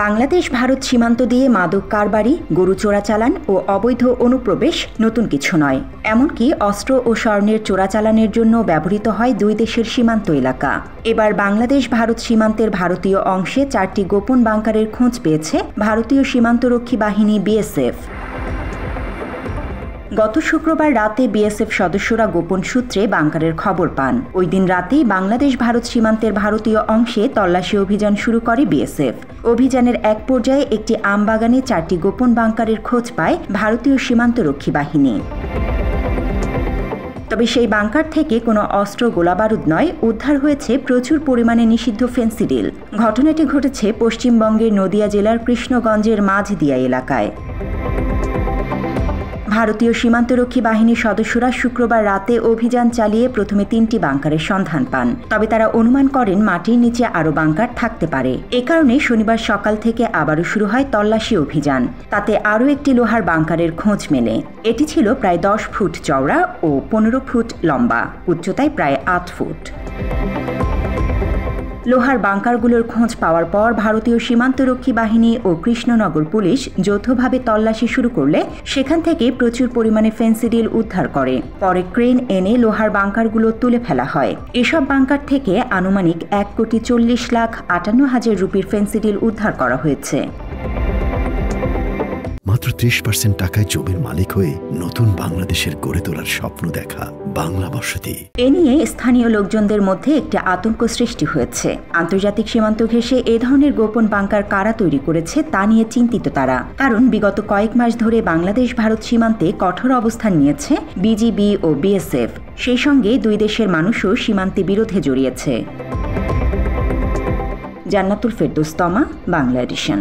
বাংলাদেশ ভারত সীমান্ত দিয়ে মাদক কারবারি, গরু চোরাচালান ও অবৈধ অনুপ্রবেশ নতুন কিছু নয়। এমনকি অস্ত্র ও স্বর্ণের চোরাচালানের জন্য ব্যবহৃত হয় দুই দেশের সীমান্ত এলাকা। এবার বাংলাদেশ ভারত সীমান্তের ভারতীয় অংশে 4টি গোপন বাংকারের খোঁজ পেয়েছে ভারতীয় সীমান্তরক্ষী বাহিনী বিএসএফ। গত শুক্রবার রাতে বিএসএফ সদস্যরা গোপন সূত্রে বাংকারের খবর পান। ওই দিন রাতেই বাংলাদেশ ভারত সীমান্তের ভারতীয় অংশে তল্লাশি অভিযান শুরু করে বিএসএফ। অভিযানের এক পর্যায়ে একটি আমবাগানে 4টি গোপন বাংকারের খোঁজ পায় ভারতীয় সীমান্তরক্ষী বাহিনী। তবে সেই বাংকার থেকে কোনো অস্ত্র, গোলাবারুদ নয়, উদ্ধার হয়েছে প্রচুর পরিমাণে নিষিদ্ধ ফেন্সিডিল। ঘটনাটি ঘটেছে পশ্চিমবঙ্গের নদিয়া জেলার কৃষ্ণগঞ্জের মাঝদিয়া এলাকায়। ভারতীয় সীমান্তরক্ষী বাহিনীর সদস্যরা শুক্রবার রাতে অভিযান চালিয়ে প্রথমে 3টি বাংকারের সন্ধান পান। তবে তারা অনুমান করেন মাটির নিচে আরও বাংকার থাকতে পারে। এ কারণে শনিবার সকাল থেকে আবারও শুরু হয় তল্লাশি অভিযান। তাতে আরও একটি লোহার বাংকারের খোঁজ মেলে। এটি ছিল প্রায় 10 ফুট চওড়া ও 15 ফুট লম্বা, উচ্চতায় প্রায় 8 ফুট। লোহার বাংকারগুলোর খোঁজ পাওয়ার পর ভারতীয় সীমান্তরক্ষী বাহিনী ও কৃষ্ণনগর পুলিশ যৌথভাবে তল্লাশি শুরু করলে সেখান থেকে প্রচুর পরিমাণে ফেন্সিডিল উদ্ধার করে। পরে ক্রেন এনে লোহার বাংকারগুলো তুলে ফেলা হয়। এসব বাংকার থেকে আনুমানিক 1,40,58,000 রুপির ফেন্সিডিল উদ্ধার করা হয়েছে। মাত্র 30% টাকায় জমির মালিক হয়ে নতুন বাংলাদেশের গড়ে তোলার স্বপ্ন দেখা বাংলা বসতি। এ নিয়ে স্থানীয় লোকজনদের মধ্যে একটি আতঙ্ক সৃষ্টি হয়েছে। আন্তর্জাতিক সীমান্ত ঘেঁষে এ ধরনের গোপন বাংকার কারা তৈরি করেছে তা নিয়ে চিন্তিত তারা। কারণ বিগত কয়েক মাস ধরে বাংলাদেশ ভারত সীমান্তে কঠোর অবস্থান নিয়েছে বিজিবি ও বিএসএফ। সেই সঙ্গে দুই দেশের মানুষও সীমান্তে বিরোধে জড়িয়েছে। জান্নাতুল ফেরদৌস তমা, বাংলা এডিশন।